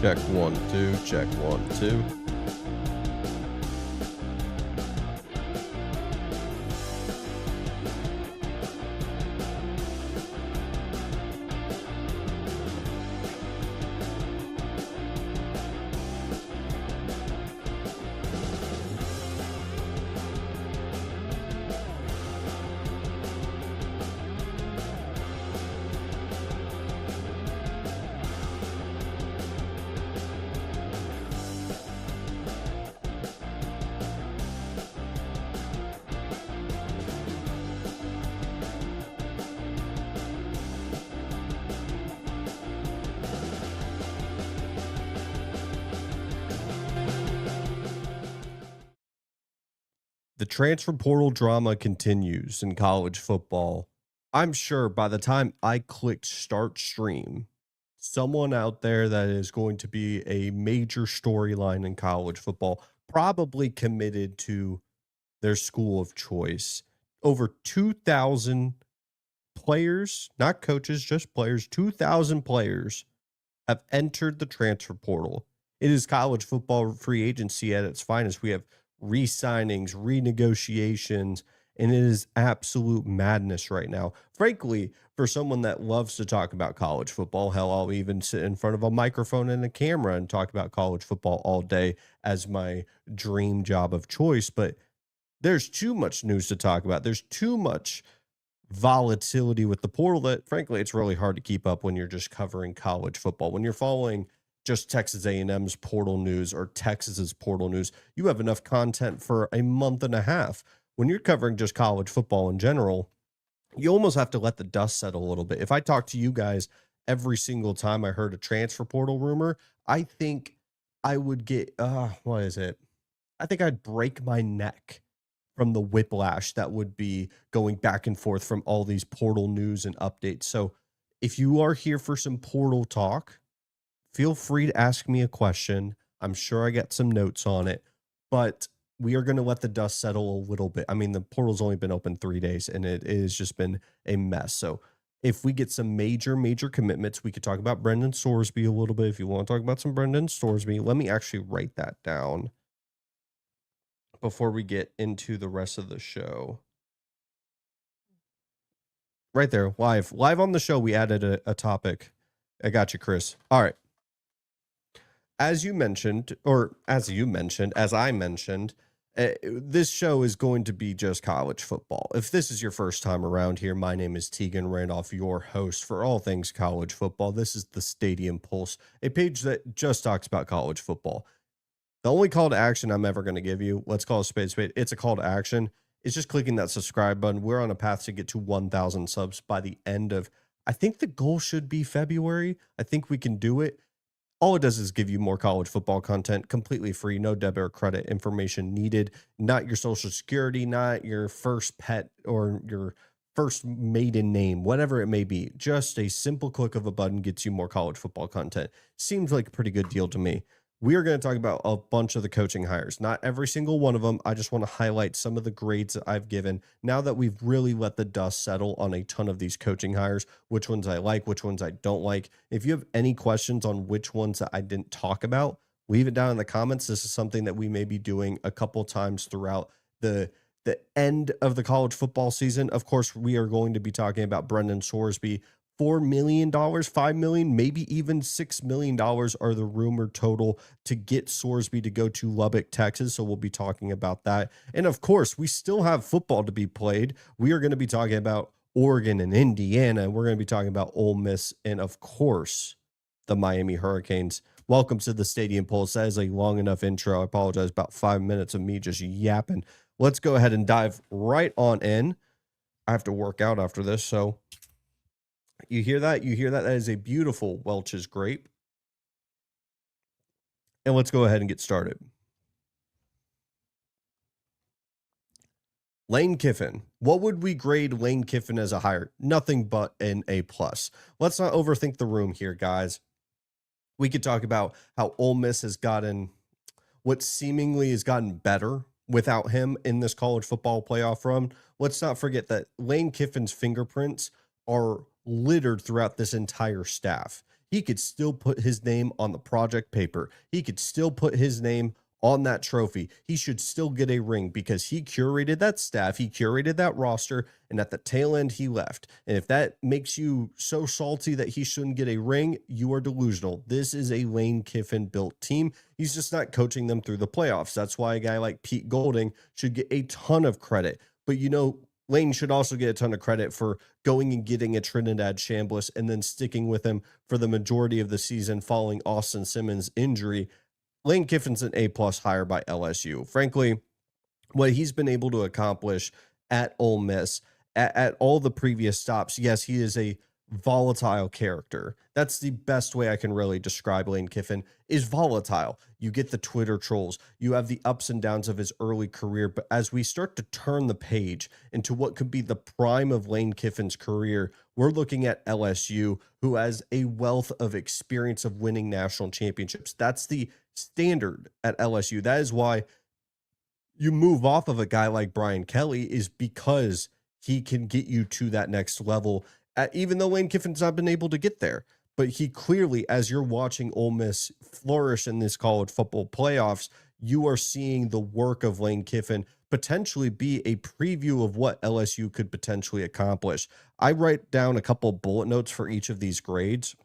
Check 1, 2, check 1, 2. The transfer portal drama continues in college football. I'm sure by the time I clicked start stream, someone out there that is going to be a major storyline in college football probably committed to their school of choice. Over 2,000 players, not coaches, just players, 2,000 players have entered the transfer portal. It is college football free agency at its finest. We have re-signings, renegotiations, and it is absolute madness right now. Frankly, for someone that loves to talk about college football, hell, I'll even sit in front of a microphone and a camera and talk about college football all day as my dream job of choice. But there's too much news to talk about. There's too much volatility with the portal that frankly it's really hard to keep up when you're just covering college football. When you're following just Texas A&M's portal news or Texas's portal news, you have enough content for a month and a half. When you're covering just college football in general, you almost have to let the dust settle a little bit. If I talk to you guys every single time I heard a transfer portal rumor, I think I would get what is it? I think I'd break my neck from the whiplash that would be going back and forth from all these portal news and updates. So if you are here for some portal talk, feel free to ask me a question. I'm sure I got some notes on it, but we are going to let the dust settle a little bit. I mean, the portal's only been open 3 days and it has just been a mess. So if we get some major commitments, we could talk about Brendan Sorsby a little bit. If you want to talk about some Brendan Sorsby, let me actually write that down before we get into the rest of the show. Right there, live on the show, we added a topic. I got you, Chris. All right. As I mentioned, this show is going to be just college football. If this is your first time around here, my name is Tegan Randolph, your host for all things college football. This is the Stadium Pulse, a page that just talks about college football. The only call to action I'm ever going to give you, let's call it spade. It's a call to action. It's just clicking that subscribe button. We're on a path to get to 1,000 subs by the end of, I think the goal should be February. I think we can do it. All it does is give you more college football content, completely free, no debit or credit information needed, not your social security, not your first pet or your first maiden name, whatever it may be. Just a simple click of a button gets you more college football content. Seems like a pretty good deal to me. We are going to talk about a bunch of the coaching hires, not every single one of them. I just want to highlight some of the grades that I've given now that we've really let the dust settle on a ton of these coaching hires, which ones I like, which ones I don't like. If you have any questions on which ones that I didn't talk about, leave it down in the comments. This is something that we may be doing a couple times throughout the end of the college football season. Of course, we are going to be talking about Brendan Sorsby. $4 million, $5 million, maybe even $6 million are the rumored total to get Sorsby to go to Lubbock, Texas. So we'll be talking about that. And of course, we still have football to be played. We are going to be talking about Oregon and Indiana. And we're going to be talking about Ole Miss and, of course, the Miami Hurricanes. Welcome to the Stadium Pulse. That is a long enough intro. I apologize, about 5 minutes of me just yapping. Let's go ahead and dive right on in. I have to work out after this, so you hear that? You hear that? That is a beautiful Welch's grape. And let's go ahead and get started. Lane Kiffin. What would we grade Lane Kiffin as a hire? Nothing but an A+. Let's not overthink the room here, guys. We could talk about how Ole Miss has gotten what seemingly has gotten better without him in this college football playoff run. Let's not forget that Lane Kiffin's fingerprints are littered throughout this entire staff. he could still put his name on the project paper. He could still put his name on that trophy. He should still get a ring because he curated that staff, he curated that roster, and at the tail end, he left. And if that makes you so salty that he shouldn't get a ring, you are delusional. This is a Lane Kiffin built team. He's just not coaching them through the playoffs. That's why a guy like Pete Golding should get a ton of credit. But Lane should also get a ton of credit for going and getting a Trinidad Chambliss and then sticking with him for the majority of the season following Austin Simmons' injury. Lane Kiffin's an A-plus hire by LSU. Frankly, what he's been able to accomplish at Ole Miss, at all the previous stops, yes, he is a volatile character. That's the best way I can really describe Lane Kiffin, is volatile. You get the Twitter trolls, you have the ups and downs of his early career, but as we start to turn the page into what could be the prime of Lane Kiffin's career, we're looking at LSU, who has a wealth of experience of winning national championships. That's the standard at LSU. That is why you move off of a guy like Brian Kelly, is because he can get you to that next level, even though Lane Kiffin's not been able to get there. But he clearly, as you're watching Ole Miss flourish in this college football playoffs, you are seeing the work of Lane Kiffin potentially be a preview of what LSU could potentially accomplish. I write down a couple bullet notes for each of these grades.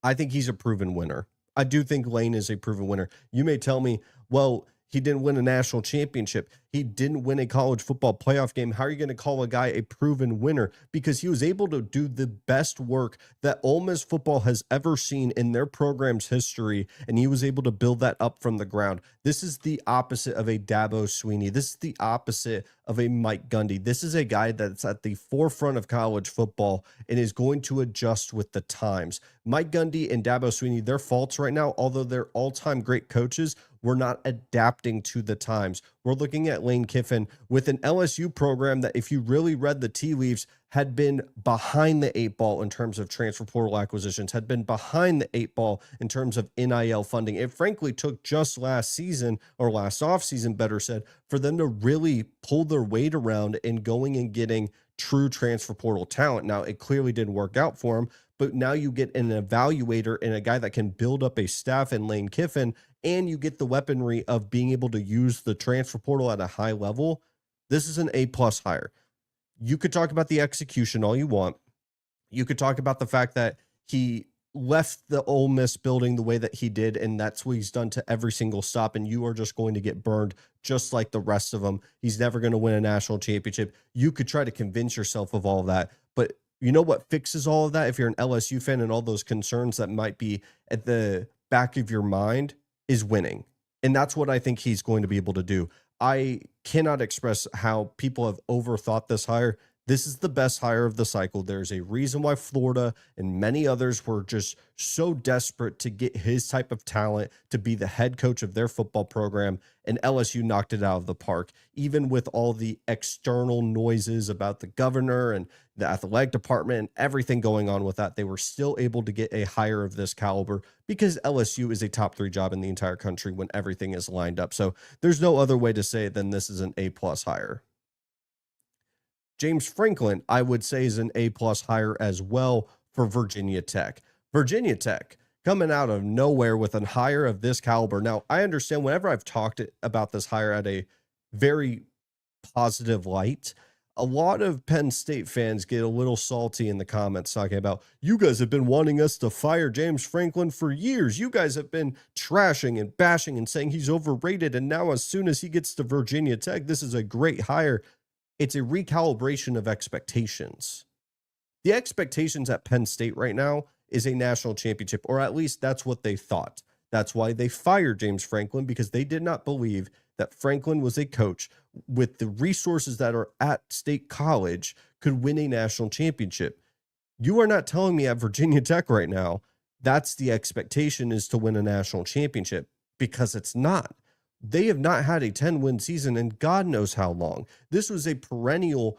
I think he's a proven winner. I do think Lane is a proven winner. You may tell me, well, he didn't win a national championship. He didn't win a college football playoff game. How are you going to call a guy a proven winner? Because he was able to do the best work that Ole Miss football has ever seen in their program's history, and he was able to build that up from the ground. This is the opposite of a Dabo Swinney. This is the opposite of a Mike Gundy. This is a guy that's at the forefront of college football and is going to adjust with the times. Mike Gundy and Dabo Swinney, their faults right now, although they're all-time great coaches, we're not adapting to the times. We're looking at Lane Kiffin with an LSU program that, if you really read the tea leaves, had been behind the eight ball in terms of transfer portal acquisitions, had been behind the eight ball in terms of NIL funding. It frankly took just last season, or last offseason, better said, for them to really pull their weight around in going and getting true transfer portal talent. Now, it clearly didn't work out for him, but now you get an evaluator and a guy that can build up a staff in Lane Kiffin, and you get the weaponry of being able to use the transfer portal at a high level. This is an A-plus hire. You could talk about the execution all you want. You could talk about the fact that he left the Ole Miss building the way that he did, and that's what he's done to every single stop, and you are just going to get burned just like the rest of them. He's never going to win a national championship. You could try to convince yourself of all of that, but you know what fixes all of that? If you're an LSU fan and all those concerns that might be at the back of your mind, is winning. And that's what I think he's going to be able to do. I cannot express how people have overthought this hire. This is the best hire of the cycle. There's a reason why Florida and many others were just so desperate to get his type of talent to be the head coach of their football program, and LSU knocked it out of the park. Even with all the external noises about the governor and the athletic department and everything going on with that, they were still able to get a hire of this caliber because LSU is a top 3 job in the entire country when everything is lined up. So there's no other way to say it than this is an A-plus hire. James Franklin, I would say, is an A-plus hire as well for Virginia Tech. Virginia Tech coming out of nowhere with a hire of this caliber. Now, I understand whenever I've talked about this hire at a very positive light, a lot of Penn State fans get a little salty in the comments talking about, you guys have been wanting us to fire James Franklin for years. You guys have been trashing and bashing and saying he's overrated. And now as soon as he gets to Virginia Tech, this is a great hire. It's a recalibration of expectations. The expectations at Penn State right now is a national championship, or at least that's what they thought. That's why they fired James Franklin, because they did not believe that Franklin was a coach with the resources that are at State College could win a national championship. You are not telling me at Virginia Tech right now that's the expectation, is to win a national championship, because it's not. They have not had a 10-win season in God knows how long. This was a perennial,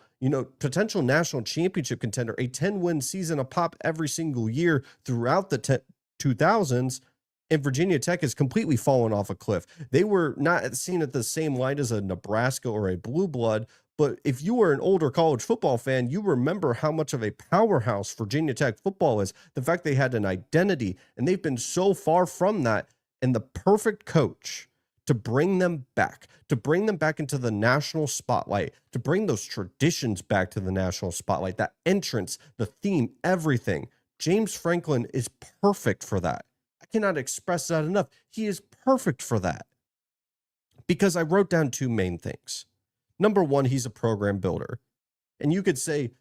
potential national championship contender, a 10-win season a pop every single year throughout the 2000s, and Virginia Tech has completely fallen off a cliff. They were not seen at the same light as a Nebraska or a Blue Blood, But if you were an older college football fan, you remember how much of a powerhouse Virginia Tech football is. The fact they had an identity, and they've been so far from that. And the perfect coach to bring them back, into the national spotlight, to bring those traditions back to the national spotlight, that entrance, the theme, everything. James Franklin is perfect for that. I cannot express that enough. He is perfect for that. Because I wrote down two main things. Number one, he's a program builder. And you could say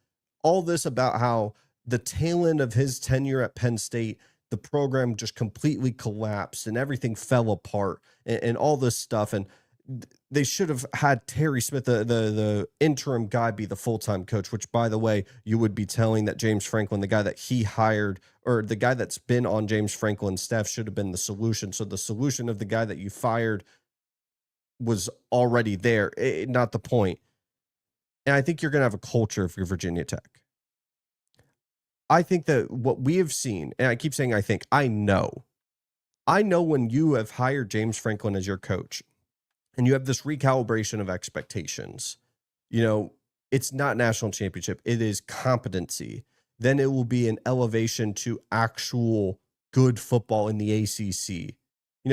all this about how the tail end of his tenure at Penn State, the program just completely collapsed and everything fell apart and all this stuff. And they should have had Terry Smith, the interim guy, be the full-time coach, which, by the way, you would be telling that James Franklin, the guy that he hired, or the guy that's been on James Franklin's staff, should have been the solution. So the solution of the guy that you fired was already there, not the point. And I think you're going to have a culture if you're Virginia Tech. I think that what we have seen, and I keep saying I know when you have hired James Franklin as your coach and you have this recalibration of expectations, it's not national championship, it is competency. Then it will be an elevation to actual good football in the ACC.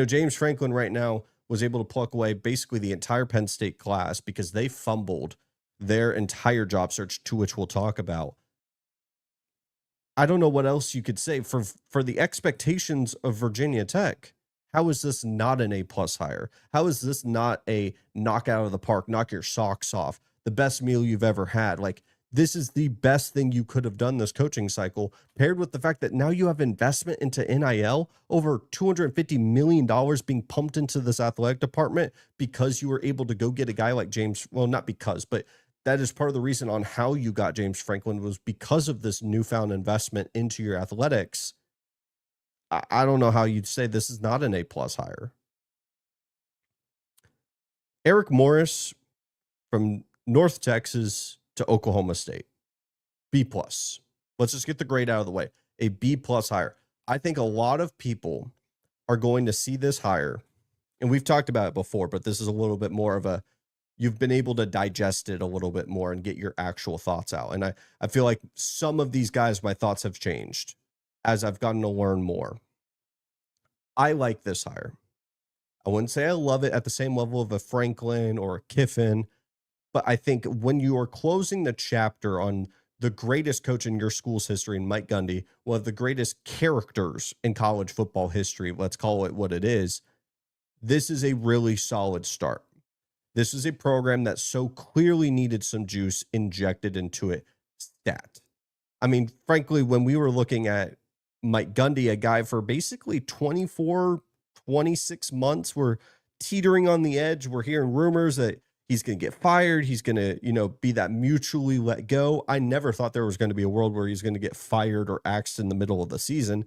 James Franklin right now was able to pluck away basically the entire Penn State class because they fumbled their entire job search, to which we'll talk about. I don't know what else you could say for the expectations of Virginia Tech. How is this not an A+ hire? How is this not a knock out of the park, knock your socks off, the best meal you've ever had? Like, this is the best thing you could have done this coaching cycle, paired with the fact that now you have investment into NIL, over $250 million being pumped into this athletic department because you were able to go get a guy like James. Well, not because, but that is part of the reason on how you got James Franklin was because of this newfound investment into your athletics. I don't know how you'd say this is not an A+ hire. Eric Morris from North Texas to Oklahoma State, B+. Let's just get the grade out of the way. A B+ hire. I think a lot of people are going to see this hire, and we've talked about it before, but this is a little bit more of you've been able to digest it a little bit more and get your actual thoughts out. And I feel like some of these guys, my thoughts have changed as I've gotten to learn more. I like this hire. I wouldn't say I love it at the same level of a Franklin or a Kiffin, but I think when you are closing the chapter on the greatest coach in your school's history, in Mike Gundy, one of the greatest characters in college football history, let's call it what it is, this is a really solid start. This is a program that so clearly needed some juice injected into it. Stat. I mean, frankly, when we were looking at Mike Gundy, a guy for basically 24, 26 months, we're teetering on the edge. We're hearing rumors that he's going to get fired. He's going to, be that mutually let go. I never thought there was going to be a world where he's going to get fired or axed in the middle of the season.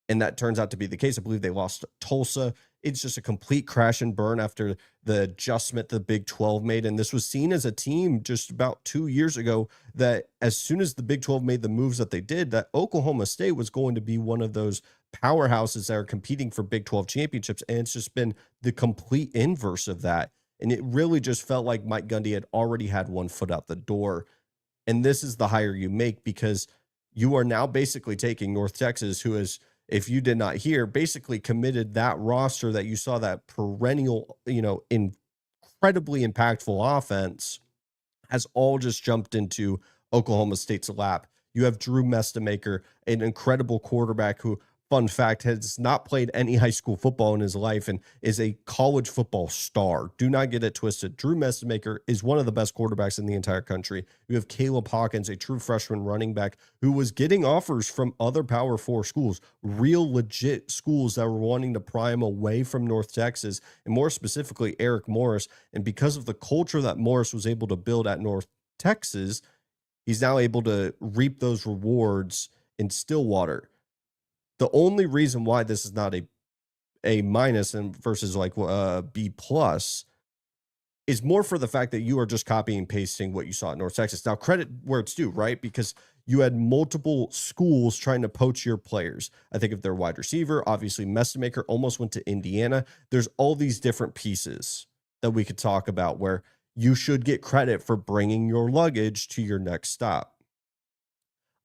And that turns out to be the case. I believe they lost Tulsa. It's just a complete crash and burn after the adjustment the Big 12 made. And this was seen as a team just about 2 years ago that as soon as the Big 12 made the moves that they did, that Oklahoma State was going to be one of those powerhouses that are competing for Big 12 championships. And it's just been the complete inverse of that. And it really just felt like Mike Gundy had already had one foot out the door. And this is the hire you make because you are now basically taking North Texas, who is, if you did not hear, basically committed that roster that you saw, that perennial, incredibly impactful offense, has all just jumped into Oklahoma State's lap. You have Drew Mestemaker, an incredible quarterback who, fun fact, has not played any high school football in his life and is a college football star. Do not get it twisted. Drew Mestemaker is one of the best quarterbacks in the entire country. You have Caleb Hawkins, a true freshman running back who was getting offers from other Power 4 schools, real legit schools that were wanting to pry him away from North Texas, and more specifically, Eric Morris. And because of the culture that Morris was able to build at North Texas, he's now able to reap those rewards in Stillwater. The only reason why this is not a minus and versus like B+ is more for the fact that you are just copying and pasting what you saw at North Texas. Now, credit where it's due, right? Because you had multiple schools trying to poach your players. I think of their wide receiver, obviously Mestemaker almost went to Indiana. There's all these different pieces that we could talk about where you should get credit for bringing your luggage to your next stop.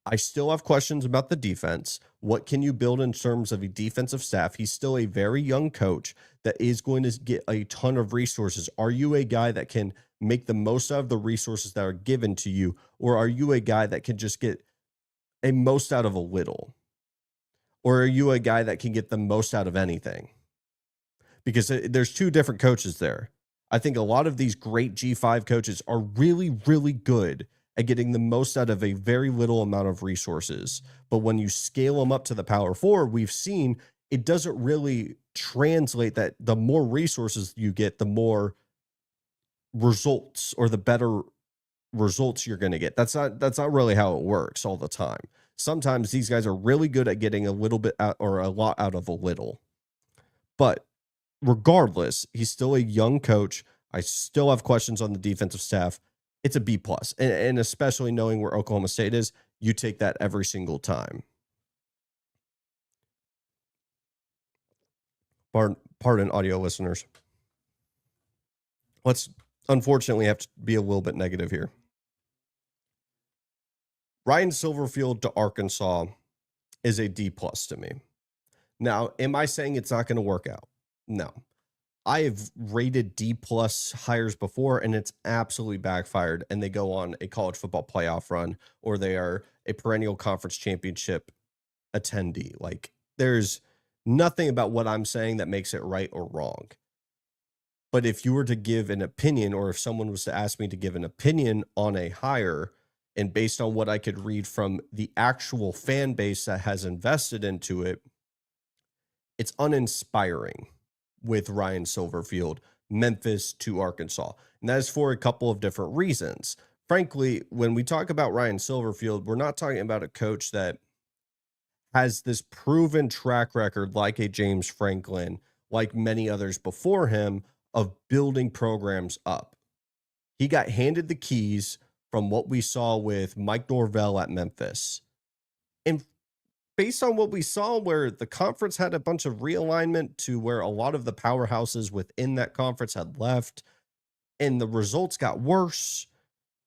I still have questions about the defense. What can you build in terms of a defensive staff? He's still a very young coach that is going to get a ton of resources. Are you a guy that can make the most out of the resources that are given to you? Or are you a guy that can just get a most out of a little? Or are you a guy that can get the most out of anything? Because there's two different coaches there. I think a lot of these great G5 coaches are really, really good at getting the most out of a very little amount of resources. But when you scale them up to the power four, we've seen it doesn't really translate that the more resources you get, the more results or the better results you're going to get. That's not really how it works all the time. Sometimes these guys are really good at getting a little bit out or a lot out of a little. But regardless, he's still a young coach. I still have questions on the defensive staff. It's a B plus, and especially knowing where Oklahoma State is, you take that every single time. Pardon, audio listeners. Let's unfortunately have to be a little bit negative here. Ryan Silverfield to Arkansas is a D plus to me. Now, am I saying it's not going to work out? No. I have rated D plus hires before, and it's absolutely backfired, and they go on a college football playoff run, or they are a perennial conference championship attendee. Like, there's nothing about what I'm saying that makes it right or wrong. But if you were to give an opinion, or if someone was to ask me to give an opinion on a hire, and based on what I could read from the actual fan base that has invested into it, it's uninspiring with Ryan Silverfield, Memphis to Arkansas. And that is for a couple of different reasons. Frankly, when we talk about Ryan Silverfield, we're not talking about a coach that has this proven track record like a James Franklin, like many others before him, of building programs up. He got handed the keys from what we saw with Mike Norvell at Memphis. And based on what we saw, where the conference had a bunch of realignment to where a lot of the powerhouses within that conference had left, and the results got worse,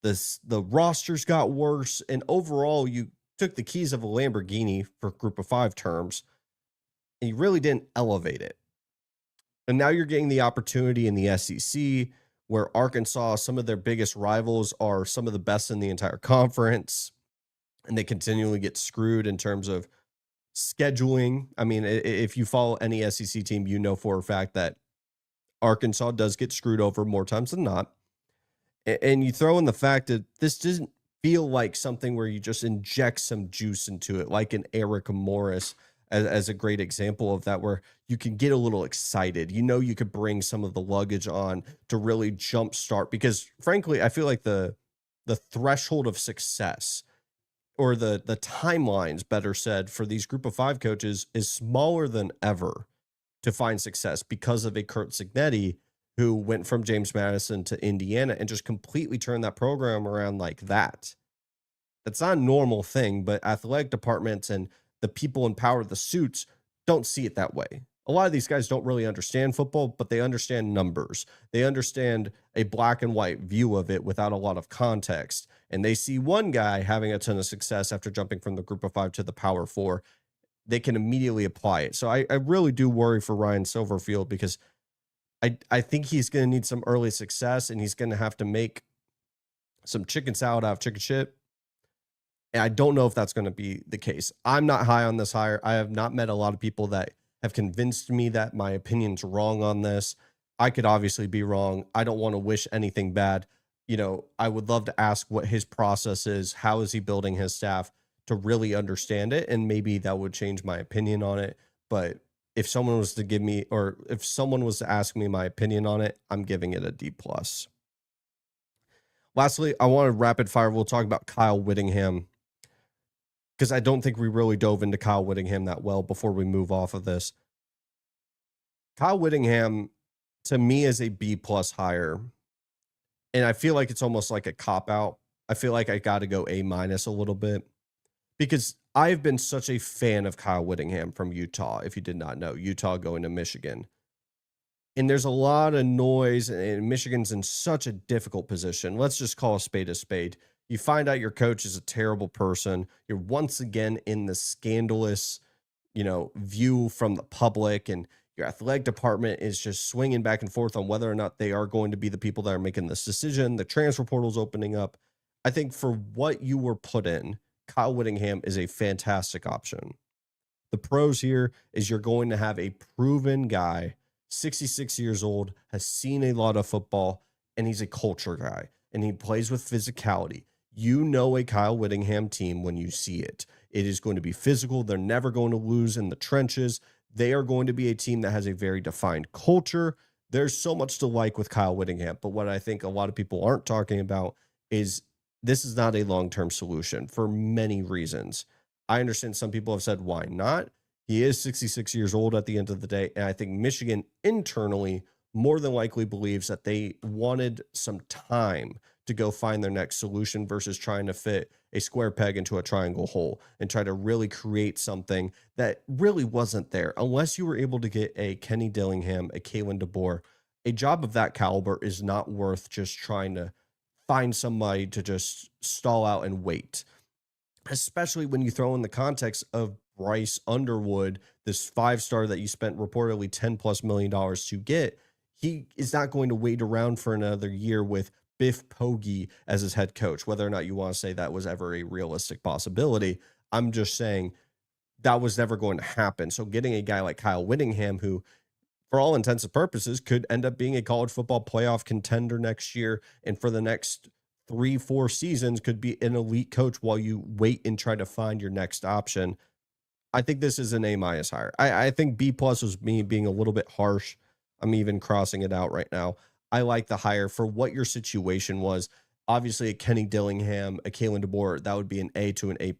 the rosters got worse, and overall, you took the keys of a Lamborghini for Group of Five terms, and you really didn't elevate it. And now you're getting the opportunity in the SEC, where Arkansas, some of their biggest rivals, are some of the best in the entire conference, and they continually get screwed in terms of scheduling. I mean, if you follow any SEC team, you know for a fact that Arkansas does get screwed over more times than not. And you throw in the fact that this doesn't feel like something where you just inject some juice into it, like an Eric Morris as a great example of that, where you can get a little excited. You know, you could bring some of the luggage on to really jumpstart, because frankly, I feel like the threshold of success, or the timelines, better said, for these Group of Five coaches is smaller than ever to find success, because of a Kurt Cignetti who went from James Madison to Indiana and just completely turned that program around like that. That's not a normal thing, but athletic departments and the people in power of the suits don't see it that way. A lot of these guys don't really understand football, but they understand numbers. They understand a black and white view of it without a lot of context. And they see one guy having a ton of success after jumping from the Group of Five to the Power Four. They can immediately apply it. So I really do worry for Ryan Silverfield, because I think he's going to need some early success, and he's going to have to make some chicken salad out of chicken shit. And I don't know if that's going to be the case. I'm not high on this hire. I have not met a lot of people that have convinced me that my opinion's wrong on this. I could obviously be wrong. I don't want to wish anything bad. You know, I would love to ask what his process is. How is he building his staff to really understand it? And maybe that would change my opinion on it. But if someone was to give me, or if someone was to ask me my opinion on it, I'm giving it a D plus. Lastly, I want to rapid fire. We'll talk about Kyle Whittingham, because I don't think we really dove into Kyle Whittingham that well before we move off of this. Kyle Whittingham, to me, is a B plus hire. And I feel like it's almost like a cop out. I feel like I got to go A minus a little bit, because I've been such a fan of Kyle Whittingham from Utah. If you did not know, Utah going to Michigan. And there's a lot of noise, and Michigan's in such a difficult position. Let's just call a spade a spade. You find out your coach is a terrible person. You're once again in the scandalous, view from the public, and your athletic department is just swinging back and forth on whether or not they are going to be the people that are making this decision. The transfer portal's opening up. I think for what you were put in, Kyle Whittingham is a fantastic option. The pros here is you're going to have a proven guy, 66 years old, has seen a lot of football, and he's a culture guy, and he plays with physicality. You know a Kyle Whittingham team when you see it. It is going to be physical. They're never going to lose in the trenches. They are going to be a team that has a very defined culture. There's so much to like with Kyle Whittingham, but what I think a lot of people aren't talking about is this is not a long-term solution for many reasons. I understand some people have said, why not? He is 66 years old at the end of the day. And I think Michigan internally more than likely believes that they wanted some time to go find their next solution versus trying to fit a square peg into a triangle hole and try to really create something that really wasn't there. Unless you were able to get a Kenny Dillingham, a Kalen DeBoer, a job of that caliber is not worth just trying to find somebody to just stall out and wait, especially when you throw in the context of Bryce Underwood, this 5-star that you spent reportedly $10+ million to get. He is not going to wait around for another year with Biff Poggi as his head coach, whether or not you want to say that was ever a realistic possibility. I'm just saying that was never going to happen. So getting a guy like Kyle Whittingham, who for all intents and purposes, could end up being a college football playoff contender next year, and for the next 3-4 seasons could be an elite coach while you wait and try to find your next option. I think this is an A- hire. I think B+ was me being a little bit harsh. I'm even crossing it out right now. I like the hire for what your situation was. Obviously, a Kenny Dillingham, a Kalen DeBoer, that would be an A to an A+.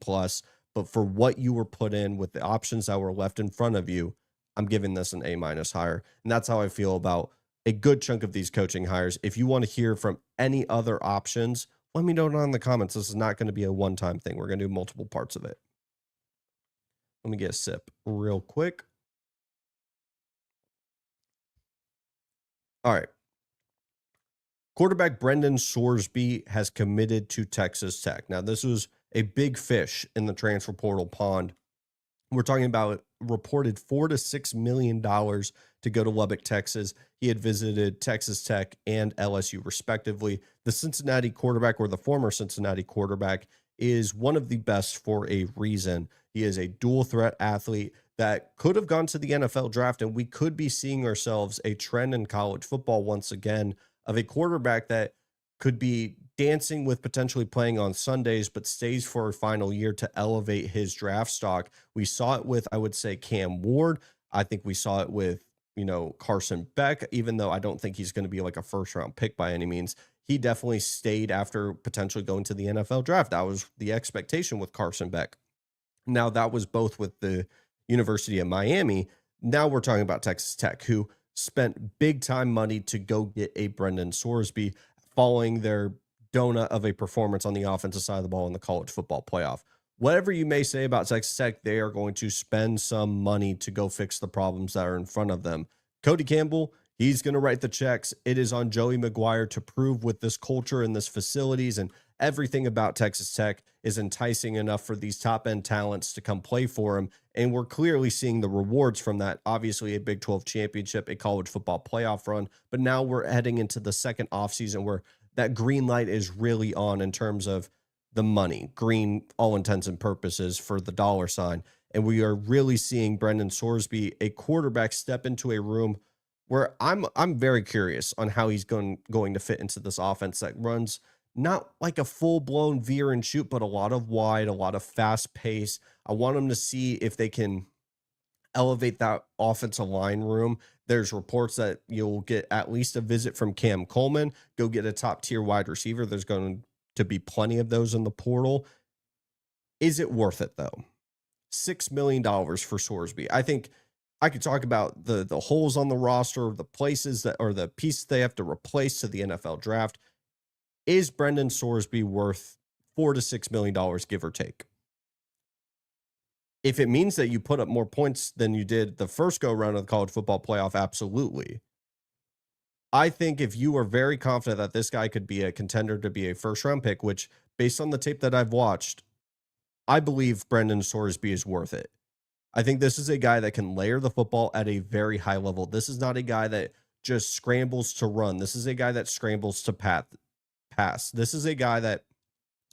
But for what you were put in with the options that were left in front of you, I'm giving this an A- hire. And that's how I feel about a good chunk of these coaching hires. If you want to hear from any other options, let me know down in the comments. This is not going to be a one-time thing. We're going to do multiple parts of it. Let me get a sip real quick. All right. Quarterback Brendan Sorsby has committed to Texas Tech. Now, this was a big fish in the transfer portal pond. We're talking about reported $4 to $6 million to go to Lubbock, Texas. He had visited Texas Tech and LSU, respectively. The Cincinnati quarterback, or the former Cincinnati quarterback, is one of the best for a reason. He is a dual threat athlete that could have gone to the NFL draft, and we could be seeing ourselves a trend in college football once again of a quarterback that could be dancing with potentially playing on Sundays, but stays for a final year to elevate his draft stock. We saw it with, I would say, Cam Ward. I think we saw it with, Carson Beck, even though I don't think he's going to be like a first round pick by any means. He definitely stayed after potentially going to the NFL draft. That was the expectation with Carson Beck. Now, that was both with the University of Miami. Now we're talking about Texas Tech, who spent big time money to go get a Brendan Sorsby following their donut of a performance on the offensive side of the ball in the college football playoff. Whatever you may say about Texas Tech, they are going to spend some money to go fix the problems that are in front of them. Cody Campbell, he's going to write the checks. It is on Joey McGuire to prove with this culture and this facilities and everything about Texas Tech is enticing enough for these top-end talents to come play for him. And we're clearly seeing the rewards from that. Obviously, a Big 12 championship, a college football playoff run. But now we're heading into the second offseason where that green light is really on in terms of the money, green, all intents and purposes for the dollar sign. And we are really seeing Brendan Sorsby, a quarterback, step into a room where I'm very curious on how he's going to fit into this offense that runs not like a full-blown veer and shoot, but a lot of wide, a lot of fast pace. I want them to see if they can elevate that offensive line room. There's reports that you'll get at least a visit from Cam Coleman, go get a top-tier wide receiver. There's going to be plenty of those in the portal. Is it worth it, though? $6 million for Sorsby. I think I could talk about the holes on the roster, the places that or the pieces they have to replace to the NFL draft. Is Brendan Sorsby worth $4 to $6 million, give or take? If it means that you put up more points than you did the first go around of the college football playoff, absolutely. I think if you are very confident that this guy could be a contender to be a first round pick, which based on the tape that I've watched, I believe Brendan Sorsby is worth it. I think this is a guy that can layer the football at a very high level. This is not a guy that just scrambles to run. This is a guy that scrambles to pass. This is a guy that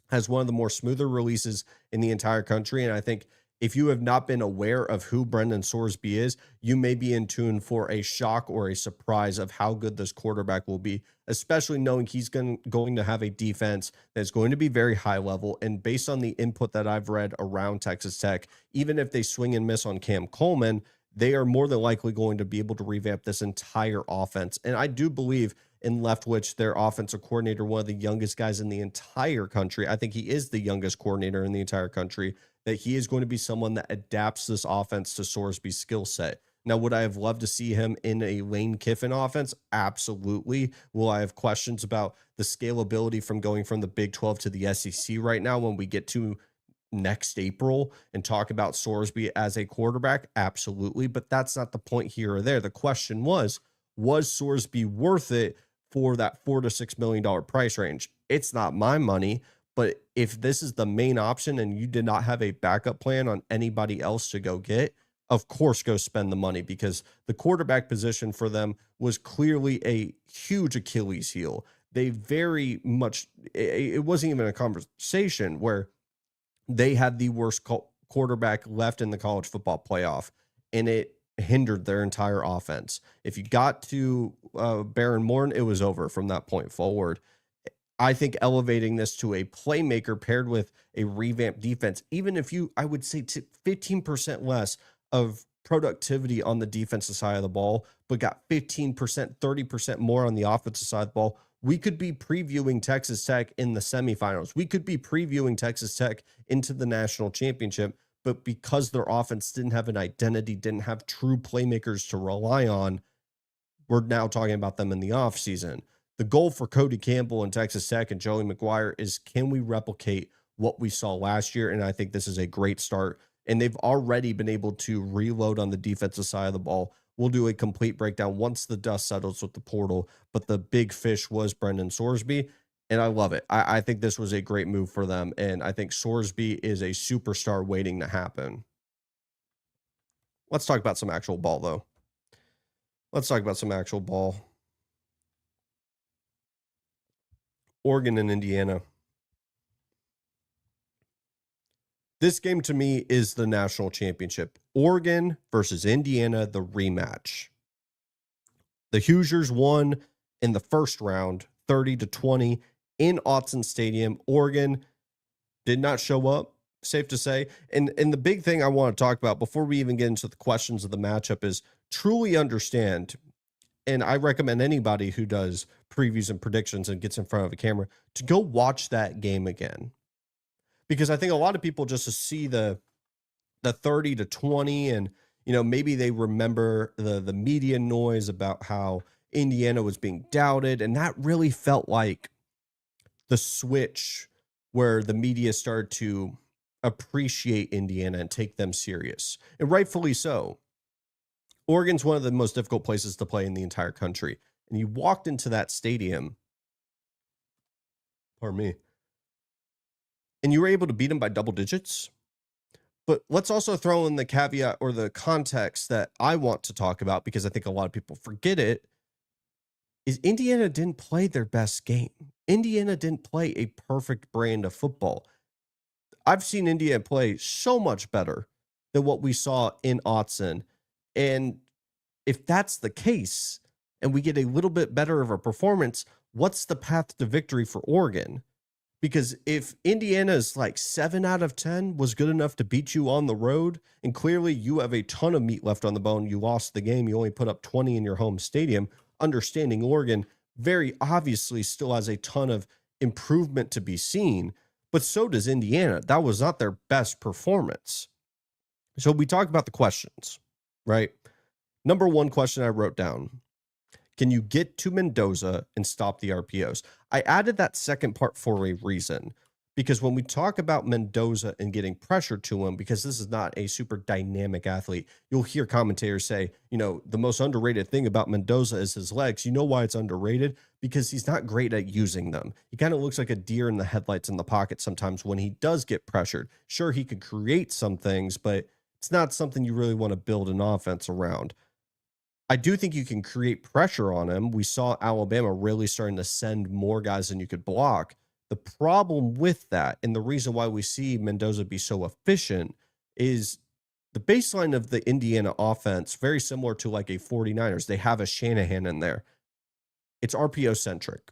has one of the more smoother releases in the entire country. And I think if you have not been aware of who Brendan Sorsby is, you may be in tune for a shock or a surprise of how good this quarterback will be, especially knowing he's going to have a defense that's going to be very high level. And based on the input that I've read around Texas Tech, even if they swing and miss on Cam Coleman, they are more than likely going to be able to revamp this entire offense. And I do believe in Leftwich, their offensive coordinator, one of the youngest guys in the entire country. I think he is the youngest coordinator in the entire country, that he is going to be someone that adapts this offense to Sorsby's skill set. Now, would I have loved to see him in a Lane Kiffin offense? Absolutely. Will I have questions about the scalability from going from the Big 12 to the SEC right now when we get to next April and talk about Sorsby as a quarterback? Absolutely. But that's not the point here or there. The question was Sorsby worth it for that $4 to $6 million price range? It's not my money, but if this is the main option and you did not have a backup plan on anybody else to go get, of course, go spend the money, because the quarterback position for them was clearly a huge Achilles heel. They very much, it wasn't even a conversation where they had the worst quarterback left in the college football playoff, and it hindered their entire offense. If you got to Baron Morton, it was over from that point forward. I think elevating this to a playmaker paired with a revamped defense, even if you, I would say 15% less of productivity on the defensive side of the ball, but got 15%, 30% more on the offensive side of the ball, we could be previewing Texas Tech in the semifinals. We could be previewing Texas Tech into the national championship. But because their offense didn't have an identity, didn't have true playmakers to rely on, we're now talking about them in the offseason. The goal for Cody Campbell and Texas Tech and Joey McGuire is, can we replicate what we saw last year? And I think this is a great start. And they've already been able to reload on the defensive side of the ball. We'll do a complete breakdown once the dust settles with the portal. But the big fish was Brendan Sorsby, and I love it. I think this was a great move for them, and I think Sorsby is a superstar waiting to happen. Let's talk about some actual ball, though. Let's talk about some actual ball. Oregon and Indiana. This game to me is the national championship. Oregon versus Indiana, the rematch. The Hoosiers won in the first round, 30-20 in Autzen Stadium. Oregon did not show up, safe to say. And the big thing I want to talk about before we even get into the questions of the matchup is truly understand, and I recommend anybody who does previews and predictions and gets in front of a camera to go watch that game again. Because I think a lot of people just see the 30-20 and, you know, maybe they remember the media noise about how Indiana was being doubted, and that really felt like the switch where the media started to appreciate Indiana and take them serious, and rightfully so. Oregon's one of the most difficult places to play in the entire country, and you walked into that stadium, pardon me, and you were able to beat them by double digits. But let's also throw in the caveat or the context that I want to talk about, because I think a lot of people forget it, is Indiana didn't play their best game. Indiana didn't play a perfect brand of football. I've seen Indiana play so much better than what we saw in Autzen. And if that's the case, and we get a little bit better of a performance, what's the path to victory for Oregon? Because if Indiana's like 7 out of 10 was good enough to beat you on the road, and clearly you have a ton of meat left on the bone, you lost the game, you only put up 20 in your home stadium, understanding Oregon very obviously still has a ton of improvement to be seen, but so does Indiana. That was not their best performance. So we talk about the questions, right? Number one question I wrote down: can you get to Mendoza and stop the RPOs? I added that second part for a reason, Because when we talk about Mendoza and getting pressure to him, because this is not a super dynamic athlete, you'll hear commentators say, the most underrated thing about Mendoza is his legs. You know why it's underrated? Because he's not great at using them. He kind of looks like a deer in the headlights in the pocket sometimes when he does get pressured. Sure, he could create some things, but it's not something you really want to build an offense around. I do think you can create pressure on him. We saw Alabama really starting to send more guys than you could block. The problem with that, and the reason why we see Mendoza be so efficient, is the baseline of the Indiana offense, very similar to like a 49ers. They have a Shanahan in there. It's RPO centric.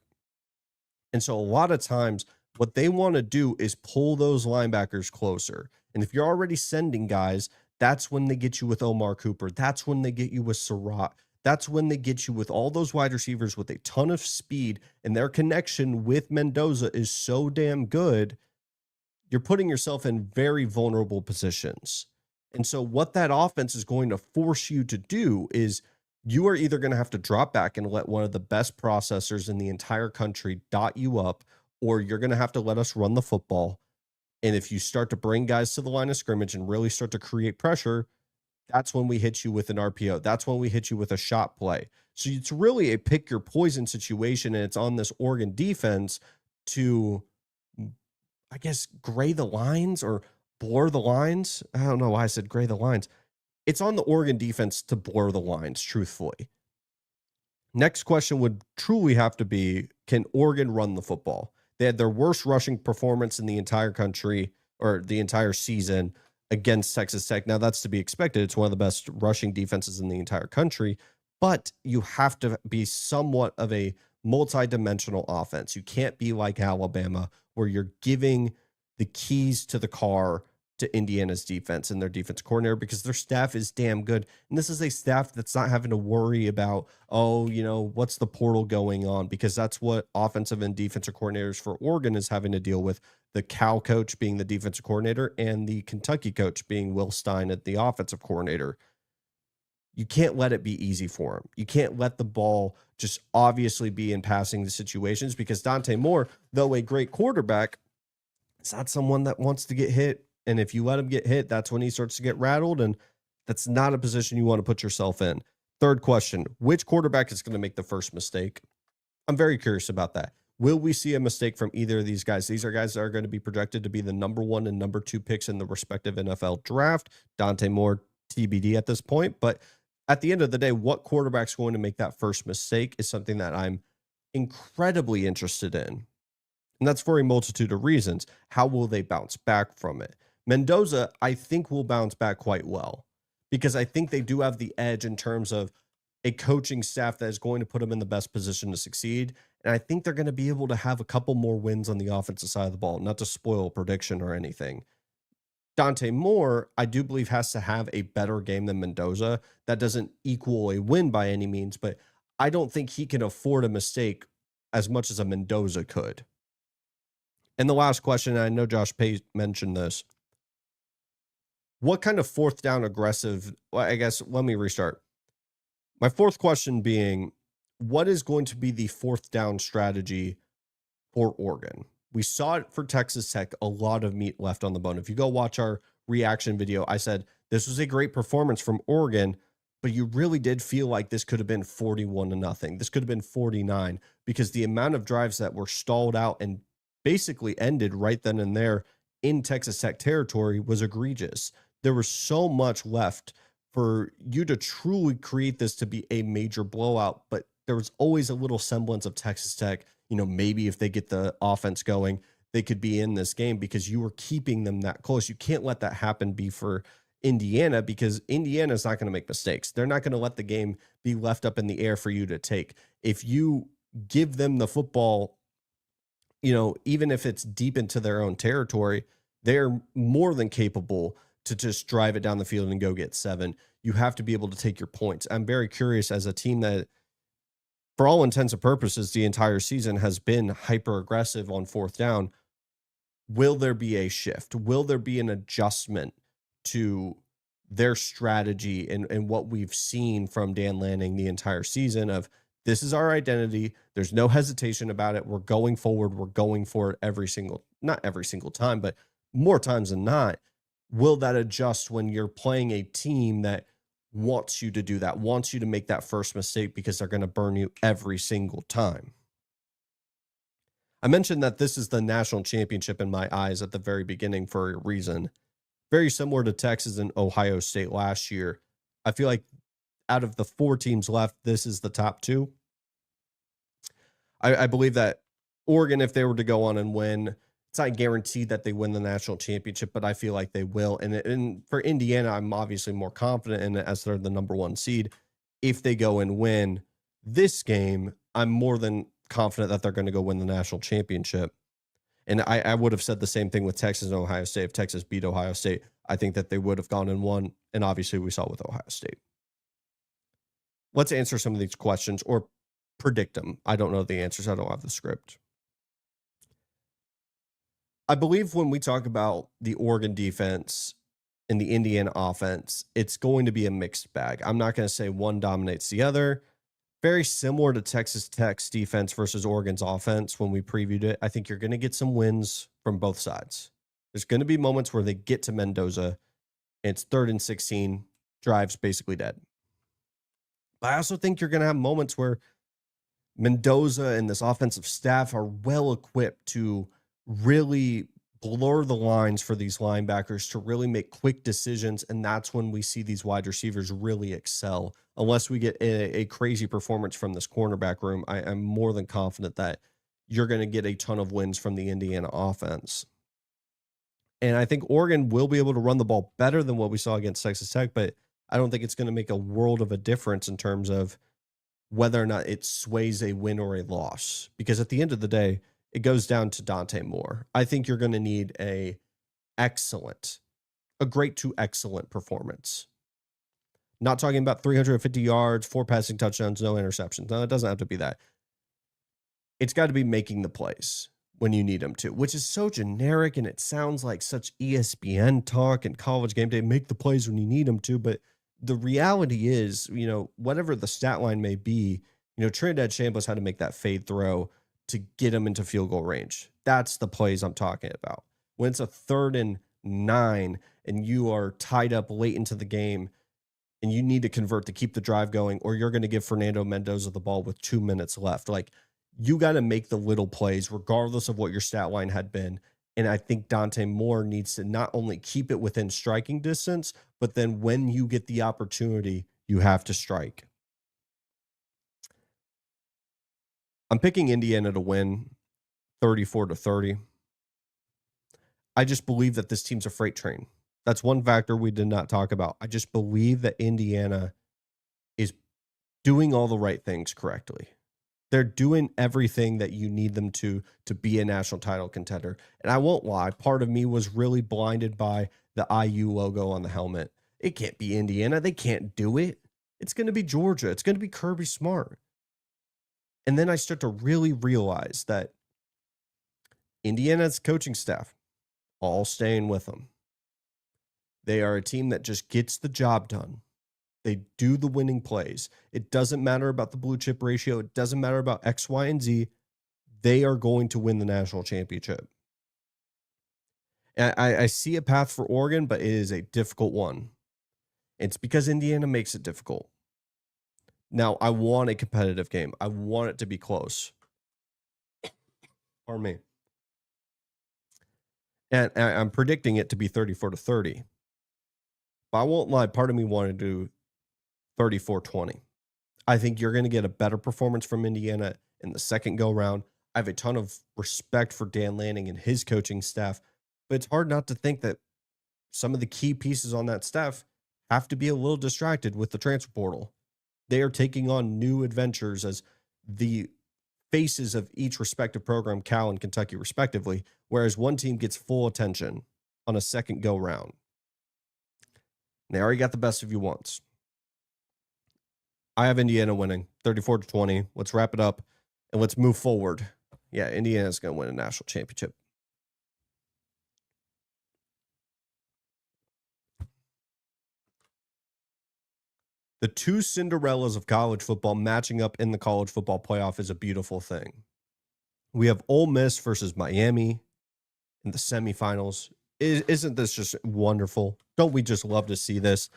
And so a lot of times, what they want to do is pull those linebackers closer. And if you're already sending guys, that's when they get you with Omar Cooper. That's when they get you with Surratt. That's when they get you with all those wide receivers with a ton of speed, and their connection with Mendoza is so damn good. You're putting yourself in very vulnerable positions. And so what that offense is going to force you to do is you are either going to have to drop back and let one of the best processors in the entire country dot you up, or you're going to have to let us run the football. And if you start to bring guys to the line of scrimmage and really start to create pressure, that's when we hit you with an RPO. That's when we hit you with a shot play. So it's really a pick your poison situation, and it's on this Oregon defense to, I guess, gray the lines or blur the lines. I don't know why I said gray the lines. It's on the Oregon defense to blur the lines, truthfully. Next question would truly have to be, can Oregon run the football? They had their worst rushing performance in the entire country or the entire season against Texas Tech. Now, that's to be expected. It's one of the best rushing defenses in the entire country, but you have to be somewhat of a multi-dimensional offense. You can't be like Alabama, where you're giving the keys to the car to Indiana's defense and their defense coordinator, because their staff is damn good. And this is a staff that's not having to worry about, what's the portal going on, because that's what offensive and defensive coordinators for Oregon is having to deal with. The Cal coach being the defensive coordinator and the Kentucky coach being Will Stein at the offensive coordinator. You can't let it be easy for him. You can't let the ball just obviously be in passing the situations, because Dante Moore, though a great quarterback, is not someone that wants to get hit. And if you let him get hit, that's when he starts to get rattled. And that's not a position you want to put yourself in. Third question, which quarterback is going to make the first mistake? I'm very curious about that. Will we see a mistake from either of these guys? These are guys that are going to be projected to be the number 1 and number 2 picks in the respective NFL draft. Dante Moore, TBD at this point. But at the end of the day, what quarterback's going to make that first mistake is something that I'm incredibly interested in. And that's for a multitude of reasons. How will they bounce back from it? Mendoza, I think, will bounce back quite well, because I think they do have the edge in terms of a coaching staff that is going to put them in the best position to succeed. And I think they're going to be able to have a couple more wins on the offensive side of the ball, not to spoil a prediction or anything. Dante Moore, I do believe, has to have a better game than Mendoza. That doesn't equal a win by any means, but I don't think he can afford a mistake as much as a Mendoza could. And the last question, and I know Josh Pate mentioned this, what kind of fourth down aggressive, well, I guess, let me restart. My fourth question being, what is going to be the fourth down strategy for Oregon? We saw it for Texas Tech, a lot of meat left on the bone. If you go watch our reaction video, I said, this was a great performance from Oregon, but you really did feel like this could have been 41-0. This could have been 49, because the amount of drives that were stalled out and basically ended right then and there in Texas Tech territory was egregious. There was so much left for you to truly create this to be a major blowout, but there was always a little semblance of Texas Tech. Maybe if they get the offense going, they could be in this game, because you were keeping them that close. You can't let that happen be for Indiana, because Indiana is not going to make mistakes. They're not going to let the game be left up in the air for you to take. If you give them the football, even if it's deep into their own territory, they're more than capable to just drive it down the field and go get 7. You have to be able to take your points. I'm very curious, as a team that, for all intents and purposes, the entire season has been hyper aggressive on fourth down. Will there be a shift? Will there be an adjustment to their strategy and what we've seen from Dan Lanning the entire season of, this is our identity. There's no hesitation about it. We're going forward. We're going for it every single not every single time, but more times than not, will that adjust when you're playing a team that wants you to do that, wants you to make that first mistake because they're going to burn you every single time? I mentioned that this is the national championship in my eyes at the very beginning for a reason. Very similar to Texas and Ohio State last year. I feel like out of the 4 teams left, this is the top 2. I believe that Oregon, if they were to go on and win, it's not guaranteed that they win the national championship, but I feel like they will. And for Indiana, I'm obviously more confident in it as they're the number 1 seed. If they go and win this game, I'm more than confident that they're going to go win the national championship. And I would have said the same thing with Texas and Ohio State. If Texas beat Ohio State, I think that they would have gone and won. And obviously, we saw with Ohio State. Let's answer some of these questions or predict them. I don't know the answers. I don't have the script. I believe when we talk about the Oregon defense and the Indiana offense, it's going to be a mixed bag. I'm not going to say one dominates the other. Very similar to Texas Tech's defense versus Oregon's offense when we previewed it. I think you're going to get some wins from both sides. There's going to be moments where they get to Mendoza, and it's 3rd and 16, drives basically dead. But I also think you're going to have moments where Mendoza and this offensive staff are well equipped to really blur the lines for these linebackers to really make quick decisions. And that's when we see these wide receivers really excel. Unless we get a crazy performance from this cornerback room, I'm more than confident that you're going to get a ton of wins from the Indiana offense. And I think Oregon will be able to run the ball better than what we saw against Texas Tech, but I don't think it's going to make a world of a difference in terms of whether or not it sways a win or a loss. Because at the end of the day, it goes down to Dante Moore. I think you're going to need a great to excellent performance. Not talking about 350 yards, 4 passing touchdowns, no interceptions. No, it doesn't have to be that. It's got to be making the plays when you need them to, which is so generic and it sounds like such ESPN talk and college game day, make the plays when you need them to. But the reality is, whatever the stat line may be, Trinidad Chambliss had to make that fade throw to get him into field goal range. That's the plays I'm talking about. When it's a 3rd and 9 and you are tied up late into the game and you need to convert to keep the drive going, or you're going to give Fernando Mendoza the ball with 2 minutes left. Like, you got to make the little plays regardless of what your stat line had been. And I think Dante Moore needs to not only keep it within striking distance, but then when you get the opportunity, you have to strike. I'm picking Indiana to win 34-30. I just believe that this team's a freight train. That's one factor we did not talk about. I just believe that Indiana is doing all the right things correctly. They're doing everything that you need them to be a national title contender. And I won't lie, part of me was really blinded by the IU logo on the helmet. It can't be Indiana. They can't do it. It's going to be Georgia. It's going to be Kirby Smart. And then I start to really realize that Indiana's coaching staff, all staying with them. They are a team that just gets the job done. They do the winning plays. It doesn't matter about the blue chip ratio. It doesn't matter about X, Y, and Z. They are going to win the national championship. And I see a path for Oregon, but it is a difficult one. It's because Indiana makes it difficult. Now, I want a competitive game. I want it to be close. Pardon me. And I'm predicting it to be 34-30. But I won't lie, part of me wanted to do 34-20. I think you're going to get a better performance from Indiana in the second go-round. I have a ton of respect for Dan Lanning and his coaching staff, but it's hard not to think that some of the key pieces on that staff have to be a little distracted with the transfer portal. They are taking on new adventures as the faces of each respective program, Cal and Kentucky respectively, whereas one team gets full attention on a second go-round. They already got the best of you once. I have Indiana winning 34-20. Let's wrap it up and let's move forward. Yeah, Indiana's going to win a national championship. The two Cinderellas of college football matching up in the college football playoff is a beautiful thing. We have Ole Miss versus Miami in the semifinals. Isn't this just wonderful? Don't we just love to see this?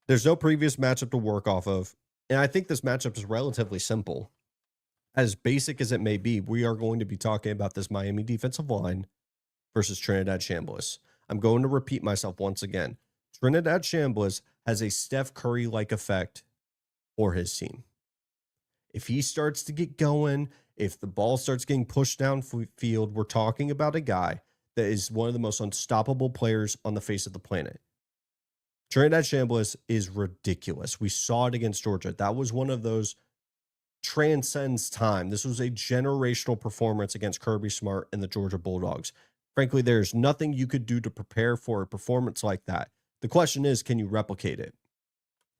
There's no previous matchup to work off of. And I think this matchup is relatively simple. As basic as it may be, we are going to be talking about this Miami defensive line versus Trinidad Chambliss. I'm going to repeat myself once again. Trinidad Chambliss has a Steph Curry-like effect for his team. If he starts to get going, if the ball starts getting pushed down field, we're talking about a guy that is one of the most unstoppable players on the face of the planet. Trinidad Chambliss is ridiculous. We saw it against Georgia. That was one of those transcends time. This was a generational performance against Kirby Smart and the Georgia Bulldogs. Frankly, there's nothing you could do to prepare for a performance like that. The question is, can you replicate it?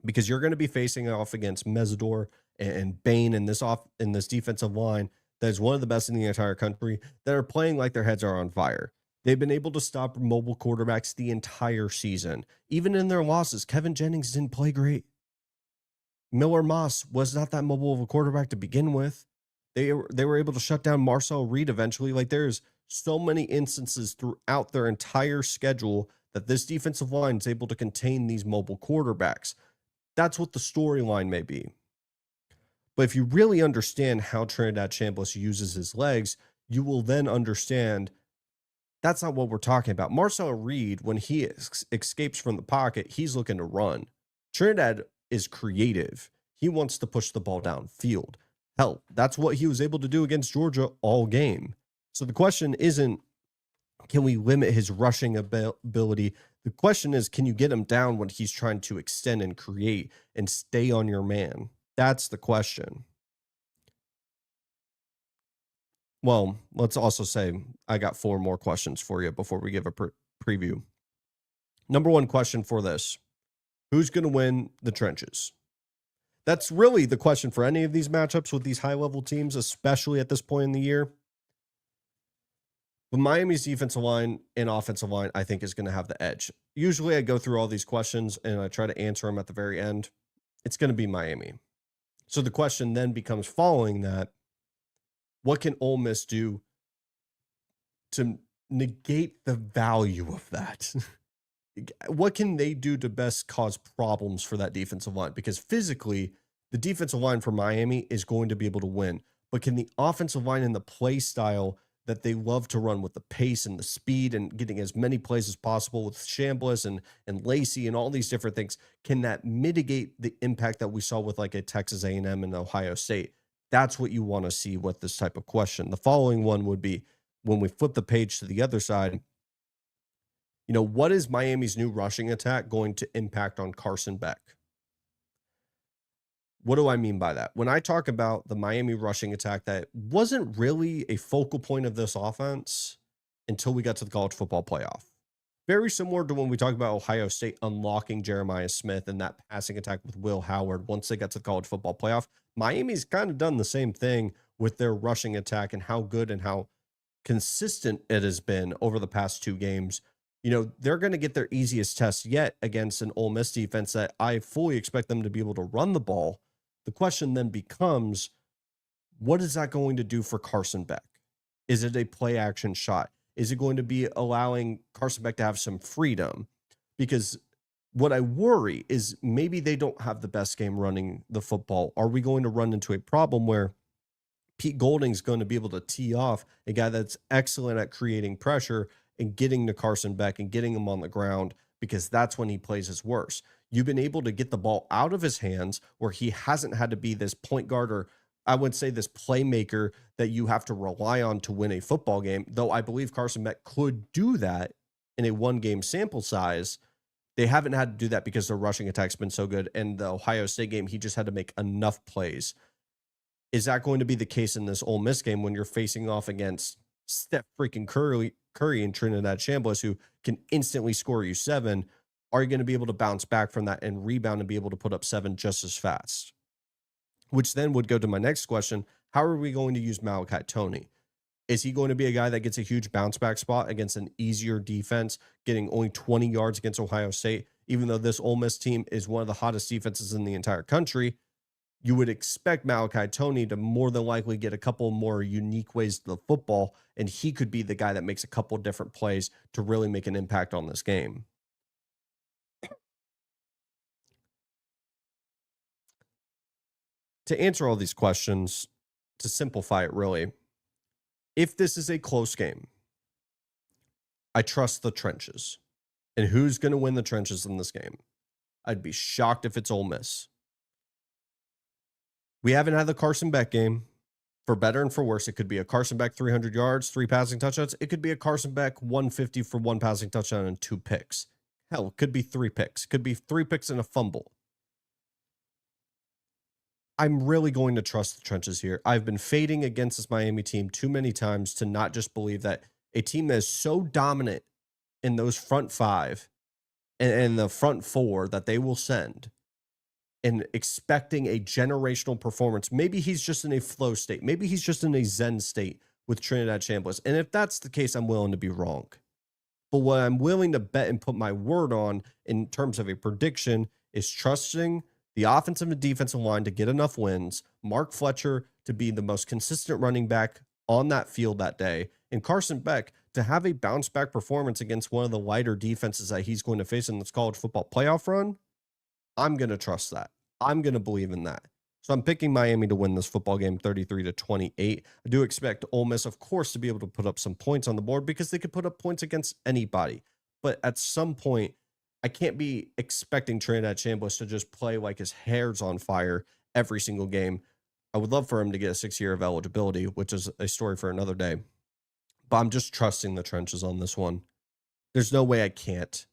Because you're going to be facing off against Mesidor and Bain in this defensive line that is one of the best in the entire country that are playing like their heads are on fire. They've been able to stop mobile quarterbacks the entire season. Even in their losses, Kevin Jennings didn't play great. Miller Moss was not that mobile of a quarterback to begin with. They were able to shut down Marcel Reed eventually. Like, there's so many instances throughout their entire schedule that this defensive line is able to contain these mobile quarterbacks. That's what the storyline may be. But if you really understand how Trinidad Chambliss uses his legs, you will then understand that's not what we're talking about. Marcel Reed, when he escapes from the pocket, he's looking to run. Trinidad is creative. He wants to push the ball downfield. Hell, that's what he was able to do against Georgia all game. So the question isn't, can we limit his rushing ability? The question is, can you get him down when he's trying to extend and create and stay on your man? That's the question. Well, let's also say I got 4 more questions for you before we give a preview. Number 1 question for this: who's going to win the trenches? That's really the question for any of these matchups with these high-level teams, especially at this point in the year. But Miami's defensive line and offensive line, I think, is going to have the edge. Usually I go through all these questions and I try to answer them at the very end. It's going to be Miami. So the question then becomes, following that, what can Ole Miss do to negate the value of that? What can they do to best cause problems for that defensive line? Because physically, the defensive line for Miami is going to be able to win. But can the offensive line and the play style that they love to run with the pace and the speed and getting as many plays as possible with Chambliss and Lacey and all these different things, can that mitigate the impact that we saw with like a Texas A&M and Ohio State? That's what you want to see with this type of question. The following one would be, when we flip the page to the other side, what is Miami's new rushing attack going to impact on Carson Beck? What do I mean by that? When I talk about the Miami rushing attack, that wasn't really a focal point of this offense until we got to the college football playoff. Very similar to when we talk about Ohio State unlocking Jeremiah Smith and that passing attack with Will Howard once they got to the college football playoff. Miami's kind of done the same thing with their rushing attack and how good and how consistent it has been over the past 2 games. They're going to get their easiest test yet against an Ole Miss defense that I fully expect them to be able to run the ball. The question then becomes, what is that going to do for Carson Beck? Is it a play action shot? Is it going to be allowing Carson Beck to have some freedom? Because what I worry is maybe they don't have the best game running the football. Are we going to run into a problem where Pete Golding's going to be able to tee off a guy that's excellent at creating pressure and getting to Carson Beck and getting him on the ground, because that's when he plays his worst? You've been able to get the ball out of his hands where he hasn't had to be this point guard, or I would say this playmaker that you have to rely on to win a football game, though I believe Carson Beck could do that in a 1-game sample size. They haven't had to do that because their rushing attack's been so good. And the Ohio State game, he just had to make enough plays. Is that going to be the case in this Ole Miss game when you're facing off against Steph freaking Curry and Trinidad Chambliss, who can instantly score you 7? Are you going to be able to bounce back from that and rebound and be able to put up 7 just as fast? Which then would go to my next question. How are we going to use Malachi Toney? Is he going to be a guy that gets a huge bounce back spot against an easier defense, getting only 20 yards against Ohio State, even though this Ole Miss team is one of the hottest defenses in the entire country? you would expect Malachi Tony to more than likely get a couple more unique ways to the football, and he could be the guy that makes a couple different plays to really make an impact on this game. To answer all these questions, to simplify it really, if this is a close game, I trust the trenches. And who's going to win the trenches in this game? I'd be shocked if it's Ole Miss. We haven't had the Carson Beck game. For better and for worse, it could be a Carson Beck 300 yards, 3 passing touchdowns. It could be a Carson Beck 150 for 1 passing touchdown and 2 picks. Hell, it could be 3 picks. It could be 3 picks and a fumble. I'm really going to trust the trenches here. I've been fading against this Miami team too many times to not just believe that a team that is so dominant in those front 5 and the front 4 that they will send, and expecting a generational performance. Maybe he's just in a flow state. Maybe he's just in a zen state with Trinidad Chambliss. And if that's the case, I'm willing to be wrong. But what I'm willing to bet and put my word on in terms of a prediction is trusting the offensive and defensive line to get enough wins, Mark Fletcher to be the most consistent running back on that field that day, and Carson Beck to have a bounce back performance against one of the lighter defenses that he's going to face in this college football playoff run. I'm going to trust that. I'm going to believe in that. So I'm picking Miami to win this football game 33-28. I do expect Ole Miss, of course, to be able to put up some points on the board because they could put up points against anybody. But at some point, I can't be expecting Trinidad Chambliss to just play like his hair's on fire every single game. I would love for him to get a 6-year of eligibility, which is a story for another day. But I'm just trusting the trenches on this one. There's no way I can't.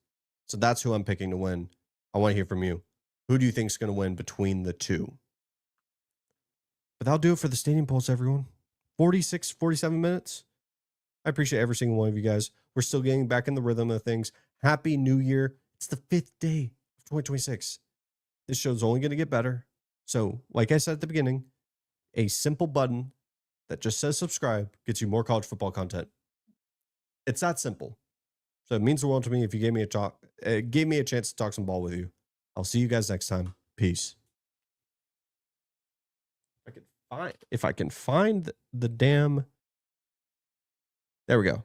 So that's who I'm picking to win. I want to hear from you. Who do you think is going to win between the two? But that'll do it for the Stadium Pulse, everyone. 46, 47 minutes. I appreciate every single one of you guys. We're still getting back in the rhythm of things. Happy New Year. It's the 5th day of 2026. This show's only going to get better. So, like I said at the beginning, a simple button that just says subscribe gets you more college football content. It's that simple. So it means the world to me if you gave me a chance to talk some ball with you. I'll see you guys next time. Peace. If I can find the damn. There we go.